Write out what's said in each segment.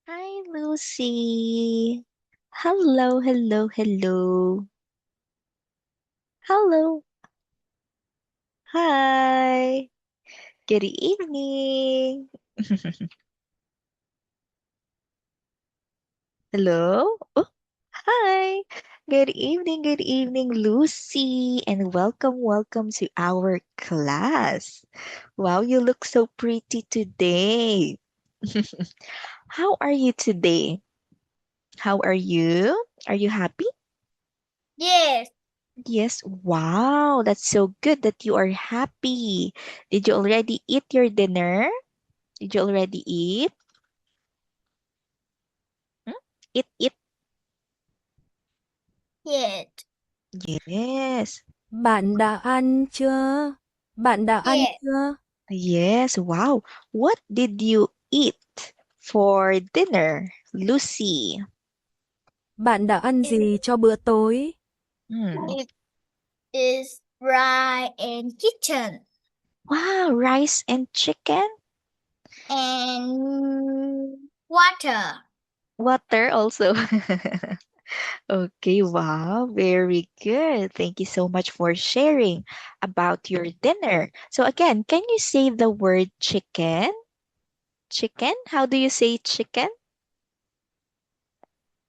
Hi, Lucy. Hello, hello, hello. Hello. Hi. Good evening. Hello. Oh, hi. Good evening, Lucy, and welcome to our class. Wow, you look so pretty today. How are you today? How are you? Are you happy? Yes, Yes, wow, that's so good that you are happy. Did you already eat your dinner? Did you already eat? Hmm? Eat. yes, Yes. Bạn đã ăn chưa? Bạn đã ăn yes. chưa? Yes, wow. What did you eat for dinner, Lucy? Bạn đã ăn It, gì cho bữa tối? Hmm. it is rice and kitchen Wow, rice and chicken? and water. Water also. Okay, wow, very good. Thank you so much for sharing about your dinner. So again, can you say the word chicken? Chicken? How do you say chicken?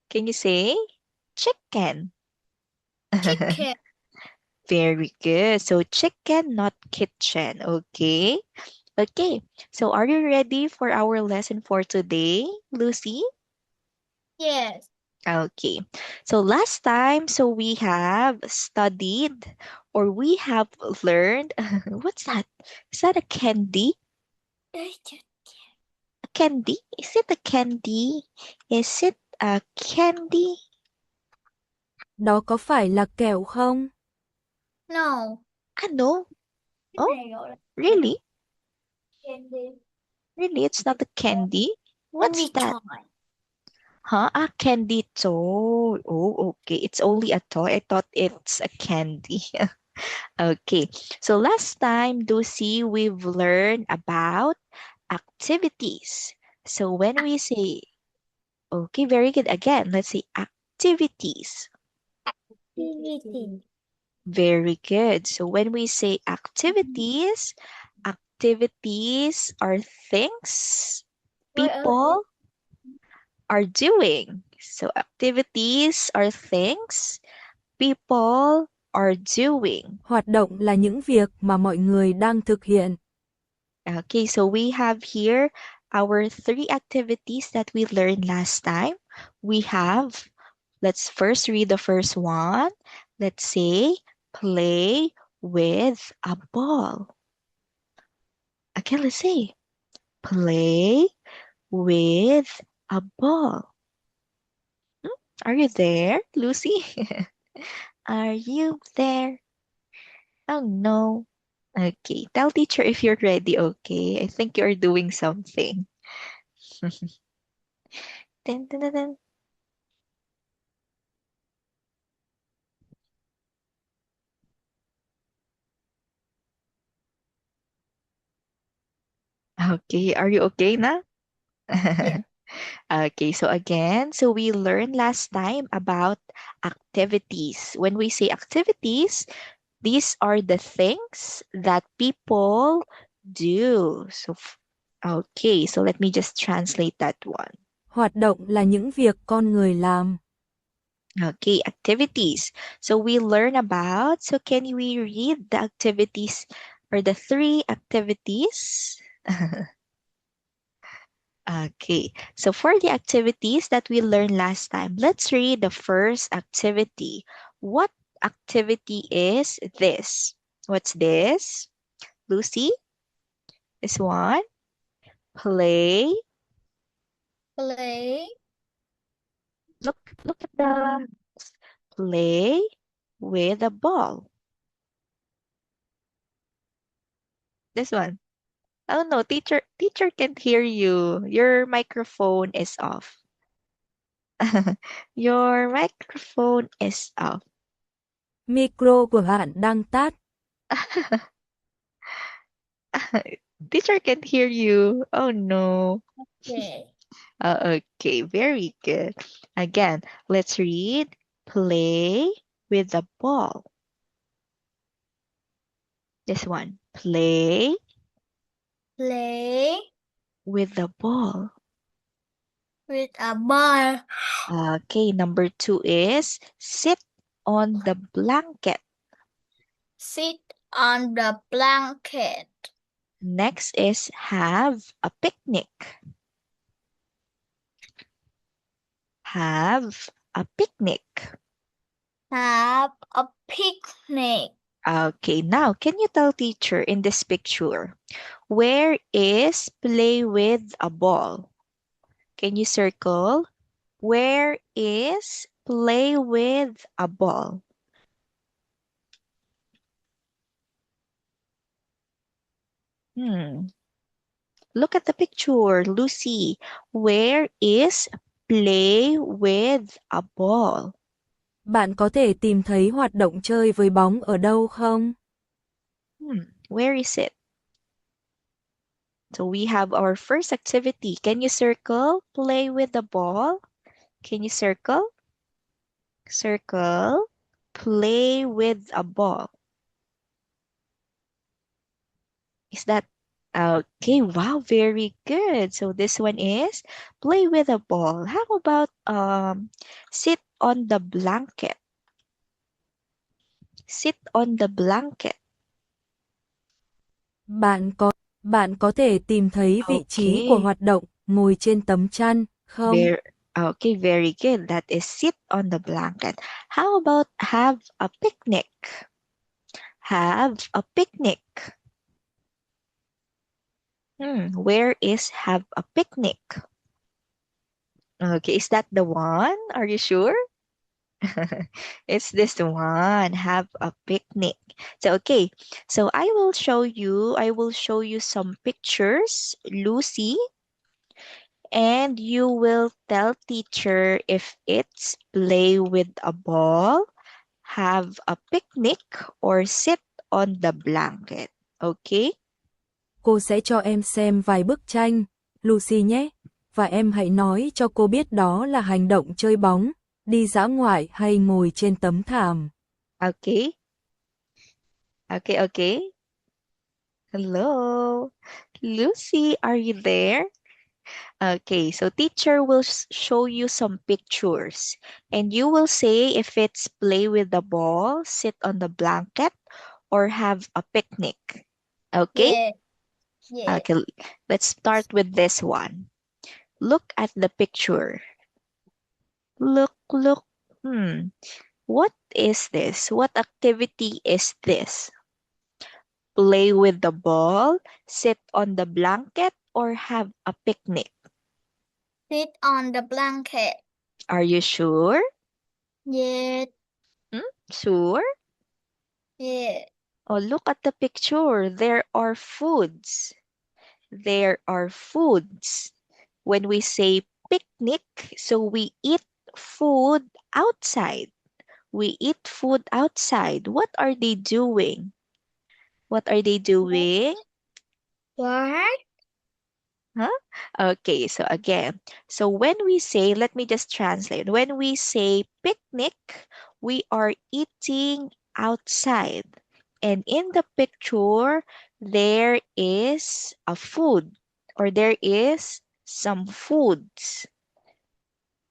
Can you say chicken? Chicken. Very good. So chicken, not kitchen. Okay. Okay. So are you ready for our lesson for today, Lucy? Yes. Okay. So last time, so we have studied or we have learned. What's that? Is that a candy? A candy? Is it a candy? Is it a candy? Đó có phải là kẹo không? No. Ah, no. Cái Oh, này gọi là really? candy. Really? It's not a candy? What's Candy that? toy. Huh? A candy toy. Oh, okay. It's only a toy. I thought it's a candy. Okay. So last time, Lucy, we've learned about activities. So when we say, okay, very good. Again, let's say activities. Activity. Very good. So when we say activities, activities are things Ơi ơi. people are doing. So activities are things people are doing. Hoạt động là những việc mà mọi người đang thực hiện. Okay, so we have here our three activities that we learned last time. We have, let's first read the first one. Let's say, play with a ball. Okay, let's say, play with a ball. Hmm, are you there, Lucy? Are you there? Oh no. Okay, tell teacher if you're ready, okay? I think you're doing something. Dun, dun, dun, dun. Okay, are you okay na? Yeah. Okay, so again, so we learned last time about activities. When we say activities, these are the things that people do. Okay, so let me just translate that one. Hoạt động là những việc con người làm. Okay, activities. So we learn about, so can we read the activities or the three activities? Okay, so for the activities that we learned last time, let's read the first activity. What activity is this? What's this? Lucy, this one? Play. Play Look at the play with a ball. This one. Oh no, teacher can't hear you. Your microphone is off. Your microphone is off. Micro của bạn đang tắt. Teacher can't hear you. Oh no. okay. Okay, very good. Again, let's read play with the ball. This one, play Play with the ball. with a ball. Okay, number 2 is sit on the blanket. Sit on the blanket. Next is have a picnic. Have a picnic. Have a picnic. Okay, now can you tell teacher in this picture, where is play with a ball? Can you circle? Where is play with a ball? Look at the picture, Lucy. Where is play with a ball? Bạn có thể tìm thấy hoạt động chơi với bóng ở đâu không? Where is it? So we have our first activity. Can you circle? Play with the ball. Can you circle? Circle. Play with a ball. Is that okay? Wow, very good. So this one is play with a ball. How about sit on the blanket? Sit on the blanket. Bạn có thể tìm thấy vị trí của Okay. hoạt động ngồi trên tấm chăn không? Okay, very good. That is sit on the blanket. How about have a picnic? Have a picnic. Where is have a picnic? Okay, is that the one? Are you sure? It's this one. Have a picnic. So okay. So I will show you some pictures, Lucy, and you will tell teacher if it's play with a ball, have a picnic, or sit on the blanket. Okay? Cô sẽ cho em xem vài bức tranh, Lucy nhé. Và em hãy nói cho cô biết đó là hành động chơi bóng, đi dã ngoại hay ngồi trên tấm thảm. Okay? Okay. Hello. Lucy, are you there? Okay, so teacher will show you some pictures and you will say if it's play with the ball, sit on the blanket, or have a picnic. Okay? Yeah. Yeah. Okay, let's start with this one. Look at the picture. Look. What is this? What activity is this? Play with the ball, sit on the blanket, or have a picnic? Sit on the blanket. Are you sure? Yeah. Sure? Yeah. Oh, look at the picture. There are foods. There are foods. When we say picnic, so we eat food outside. We eat food outside. What are they doing? What are they doing? What? Huh? Okay, so again, so when we say, let me just translate. When we say picnic, we are eating outside. And in the picture, there is a food or there is some foods.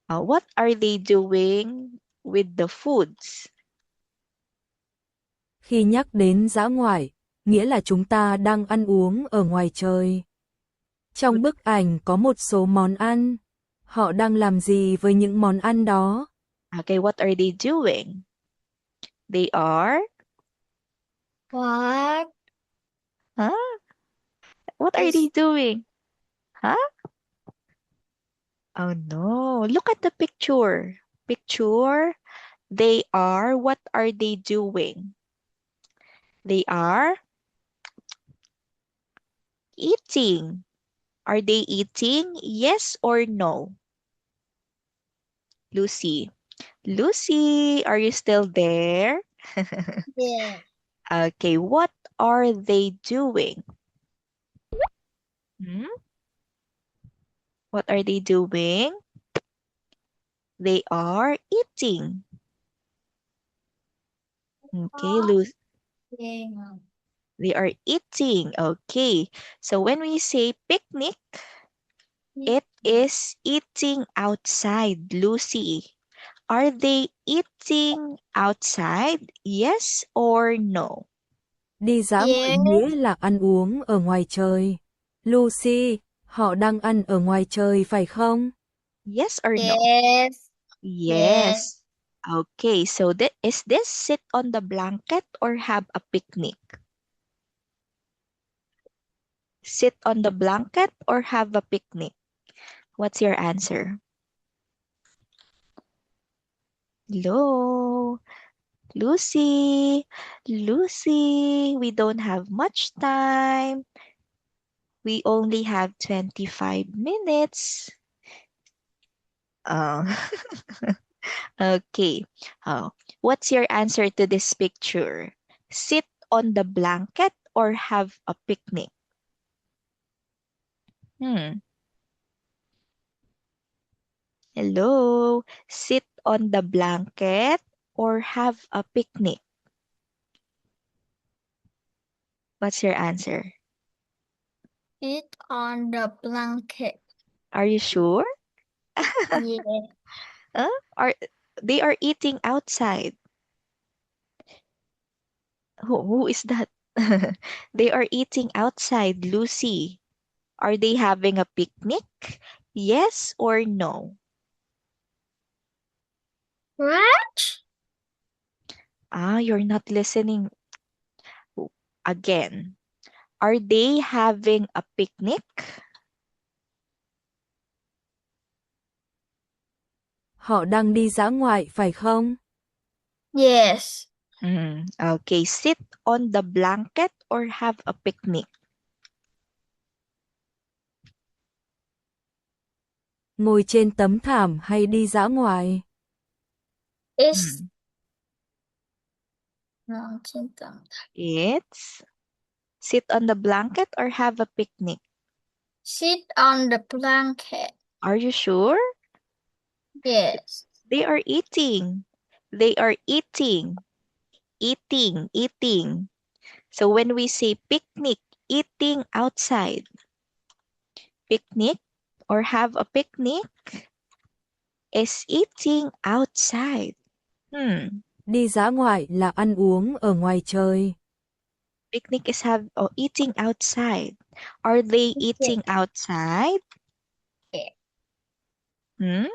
What are they doing with the foods? Khi nhắc đến dã ngoại, nghĩa là chúng ta đang ăn uống ở ngoài trời. Trong bức ảnh có một số món ăn. Họ đang làm gì với những món ăn đó? Okay, what are they doing? They are, What? huh? What are they doing? Huh? Oh no, look at the picture. Picture, they are, what are they doing? They are eating. Are they eating? Yes or no? Lucy. Lucy, are you still there? Yeah. Okay, what are they doing? Hmm? What are they doing? They are eating. Okay, Yeah. they are eating. Okay, so when we say picnic, it is eating outside, Lucy. Are they eating outside? Yes or no? Đi dã ngoại Yes. nghĩa là ăn uống ở ngoài trời. Lucy, họ đang ăn ở ngoài trời phải không? Yes or no? Yes. Yes. Okay, so is this sit on the blanket or have a picnic? Sit on the blanket or have a picnic? What's your answer? Hello, Lucy. Lucy, we don't have much time. We only have 25 minutes. Uh, okay. Oh, what's your answer to this picture? Sit on the blanket or have a picnic? Hmm. Hello. Sit on the blanket or have a picnic? What's your answer? Sit on the blanket. Are you sure? Yeah. Huh? They are eating outside? Who is that? They are eating outside, Lucy. Are they having a picnic? Yes or no? What? Ah, you're not listening. Oh, again. Are they having a picnic? Họ đang đi dã ngoại phải không? Yes. Okay, sit on the blanket or have a picnic? Ngồi trên tấm thảm hay đi dã ngoại? It's Hmm. no, sit on. It's sit on the blanket or have a picnic? Sit on the blanket. Are you sure? Yes. They are eating. They are eating. Eating. So when we say picnic, eating outside. Picnic or have a picnic is eating outside. Đi dã ngoại là ăn uống ở ngoài trời. Picnic is eating outside. Are they eating outside? Yeah. Hmm?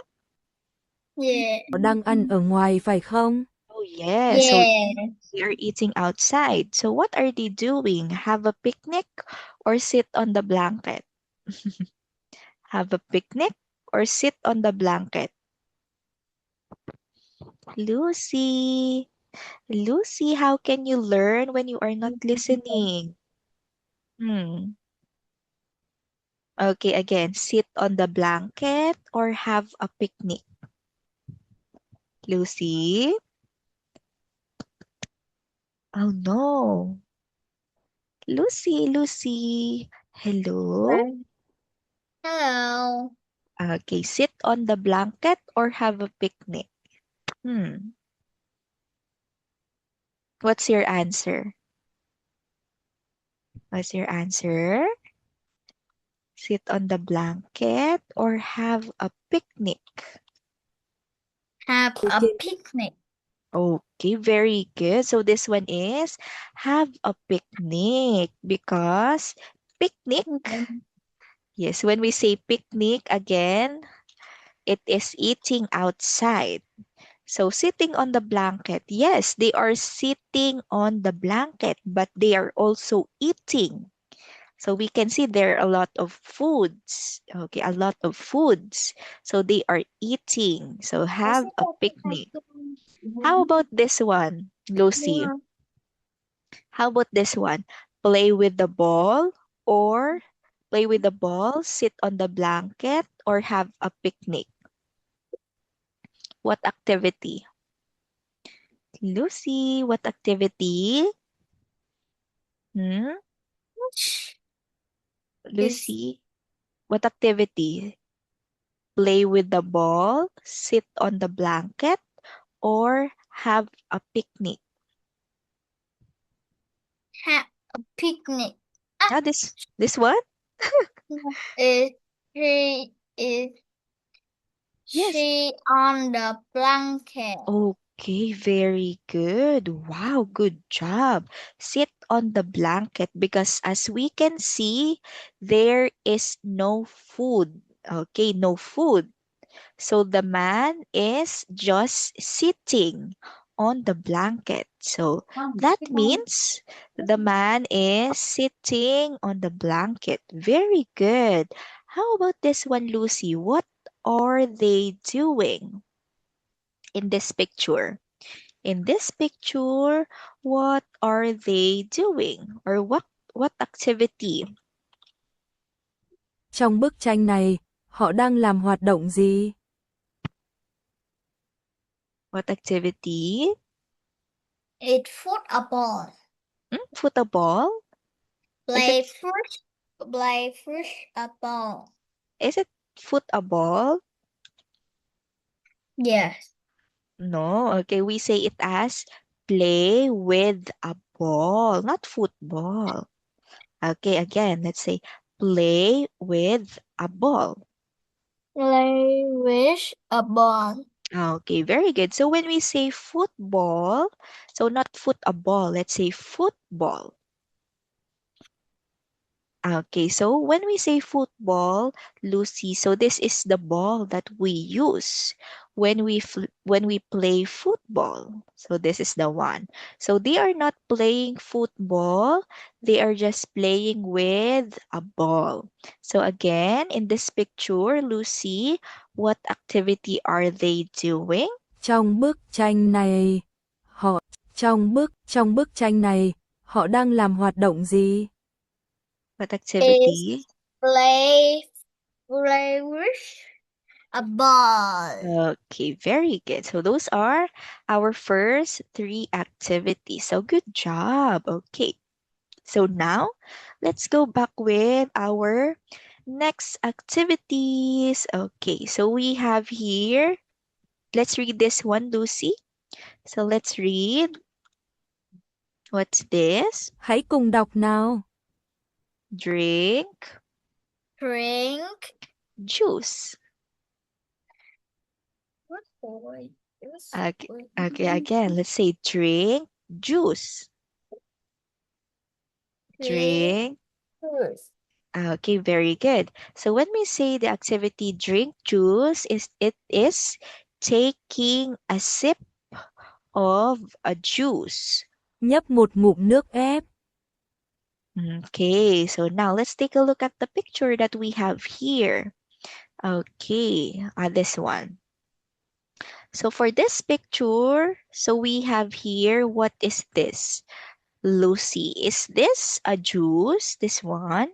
Yeah. Họ đang ăn ở ngoài phải không? Oh yeah. So Yeah. they are eating outside. So what are they doing? Have a picnic or sit on the blanket? Have a picnic or sit on the blanket? Lucy. Lucy, how can you learn when you are not listening? Hmm. Okay, again, sit on the blanket or have a picnic? Lucy? Oh no. Lucy. Hello? Right. Hello. Okay, sit on the blanket or have a picnic? Hmm. What's your answer? What's your answer? Sit on the blanket or have a picnic? Have Ngồi a trên picnic. Okay, very good. So this one is have a picnic because picnic, yes, when we say picnic again, it is eating outside. So sitting on the blanket, yes, they are sitting on the blanket, but they are also eating. So we can see there are a lot of foods. Okay, a lot of foods. So they are eating. So have a picnic. How about this one, Lucy? Yeah. How about this one? Play with the ball or play with the ball, sit on the blanket, or have a picnic? What activity? Lucy, what activity? Hmm? Which is Lucy, what activity? play with the ball, sit on the blanket, or have a picnic? Have a picnic. Ah, this one? Is is Yes. she on the blanket? Okay, very good. Wow, good job. Sit on the blanket because as we can see, there is no food. Okay, no food. So the man is just sitting on the blanket. So that means the man is sitting on the blanket. Very good. How about this one, Lucy? What are they doing in this picture? In this picture, what are they doing? Or what activity? Trong bức tranh này, họ đang làm hoạt động gì? What activity? It football. Football? Is it Play football. is it football? Yes. No, okay, we say it as play with a ball, not football. Okay, again, let's say play with a ball. Play with a ball. Okay, very good. So when we say football, so not football, let's say football. Okay, so when we say football, Lucy, so this is the ball that we use when we play football. So this is the one. So they are not playing football, they are just playing with a ball. So again, in this picture, Lucy, what activity are they doing? Trong bức tranh này, trong bức tranh này, họ đang làm hoạt động gì? What Is activity? play with a ball. Okay, very good. So those are our first three activities. So good job. Okay. So now let's go back with our next activities. Okay, so we have here, let's read this one, Lucy. So let's read. What's this? Hãy cùng đọc nào. Drink Drink. juice. Okay, okay, again, let's say drink juice. Drink. Juice. Okay, very good. So when we say the activity drink juice, it is taking a sip of a juice. Nhấp một ngụm nước ép. Okay, so now let's take a look at the picture that we have here. Okay, this one. So for this picture, so we have here, what is this? Lucy, is this a juice? This one?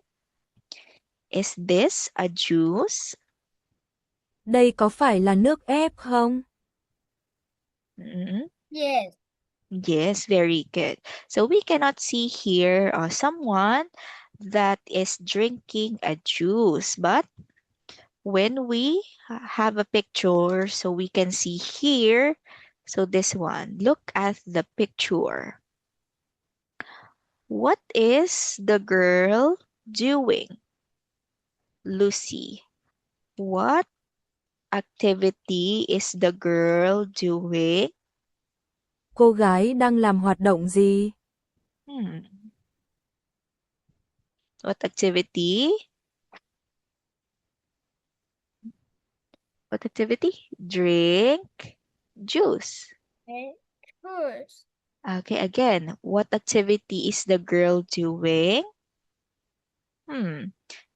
Is this a juice? Đây có phải là nước ép không? Mm, Yes. Yes, very good. So we cannot see here someone that is drinking a juice, but when we have a picture, so we can see here, so this one, look at the picture. What is the girl doing? Lucy, what activity is the girl doing? Cô gái đang làm hoạt động gì? Hmm. What activity? What activity? Drink juice. Juice. Okay, again, what activity is the girl doing?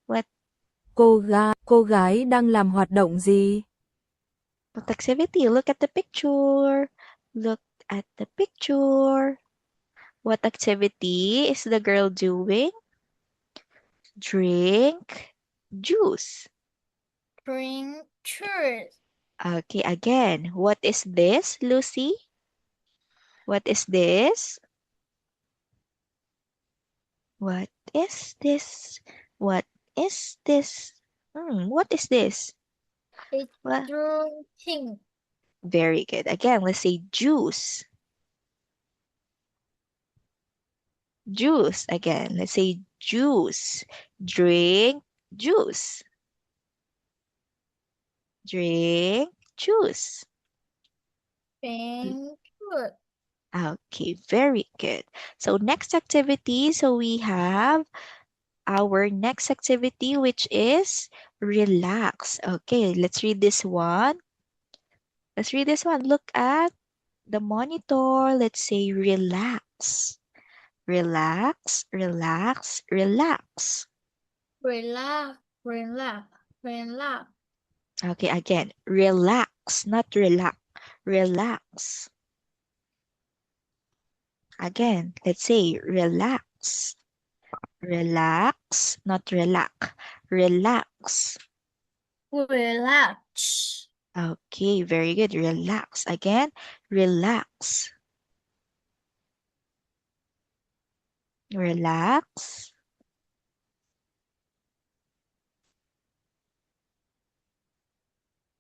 What Cô gái đang làm hoạt động gì? activity? Look at the picture. Look at the picture. What activity is the girl doing? Drink juice. Drink juice. Okay, again, what is this, Lucy? What is this? What is this? What is this? What is this? It's Well, drinking. very good. Again, let's say juice. Juice. Again, let's say juice. Drink juice. Drink juice. Drink juice. Okay, very good. So next activity, so we have our next activity, which is relax. Okay, let's read this one. Let's read this one. Look at the monitor. Let's say relax. Relax, relax, relax. Relax, relax, relax. Okay, again, relax, not relax. Relax. Again, let's say relax. Relax, not relax. Relax. Relax. Okay, very good. Relax. Again, relax. Relax.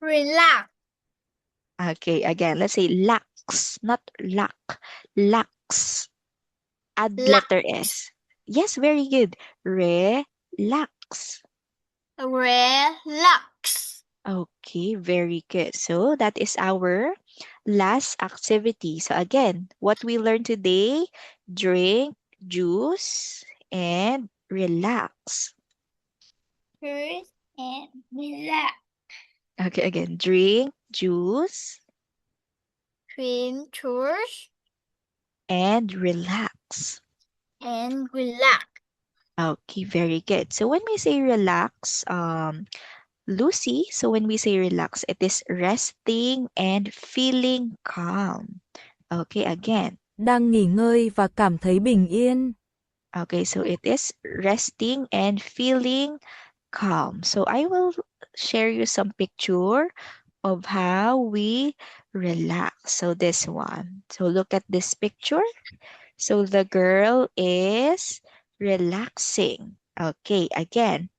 Relax. Okay, again, let's say lax, not lack. Lax. Add letter Lax. S. Yes, very good. Relax. Relax. Okay, very good. So that is our last activity. So again, what we learned today, drink juice and relax. Juice and relax. Okay, again, drink juice Drink juice and relax. and relax. Okay, very good. So when we say relax, Lucy, so when we say relax, it is resting and feeling calm. Okay, again. Đang nghỉ ngơi và cảm thấy bình yên. Okay, so it is resting and feeling calm. So I will share you some picture of how we relax. So this one. So look at this picture. So the girl is relaxing. Okay, again.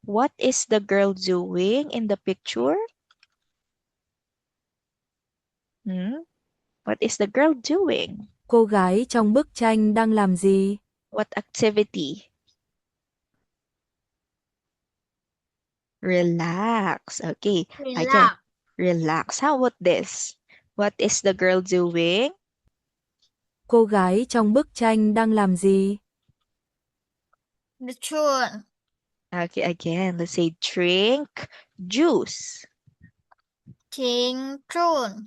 What is the girl doing in the picture? Hmm? What is the girl doing? Cô gái trong bức tranh đang làm gì? What activity? Relax. Okay, again. Relax. Relax. How about this? What is the girl doing? Cô gái trong bức tranh đang làm gì? The children. Okay, again, let's say drink juice. Drink juice.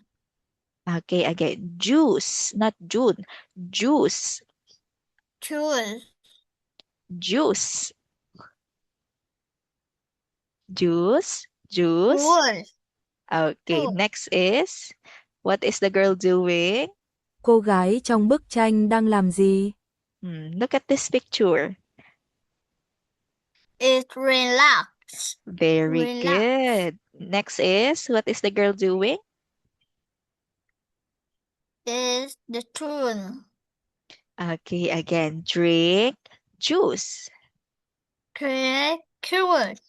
Okay, again, juice, not June. Juice, Juice. juice, juice, juice. Juice. Okay, Juice. next is, what is the girl doing? Cô gái trong bức tranh đang làm gì? Look at this picture. It's relax. Very Relax. good. Next is, what is the girl doing? Is the children. Okay, again, drink juice. Drink juice.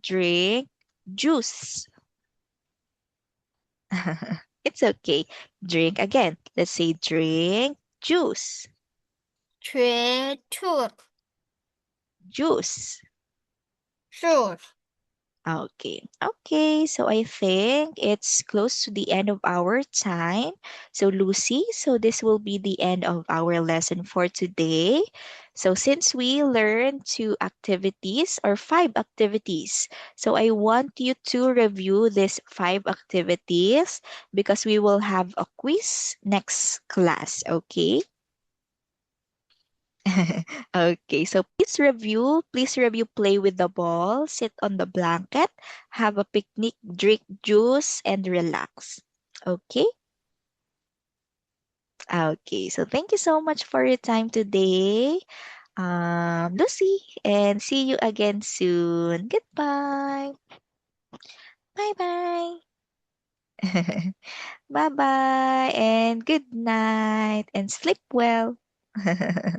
Drink juice. It's okay. Drink again. Let's say drink juice. Drink juice. Juice. Juice. Okay. Okay. So I think it's close to the end of our time. So Lucy, so this will be the end of our lesson for today. So since we learned 2 activities or 5 activities, so I want you to review these 5 activities because we will have a quiz next class. Okay. Okay, so please review, play with the ball, sit on the blanket, have a picnic, drink juice, and relax. Okay? Okay, so thank you so much for your time today, Lucy, and see you again soon. Goodbye. Bye bye. Bye bye, and good night, and sleep well. Bye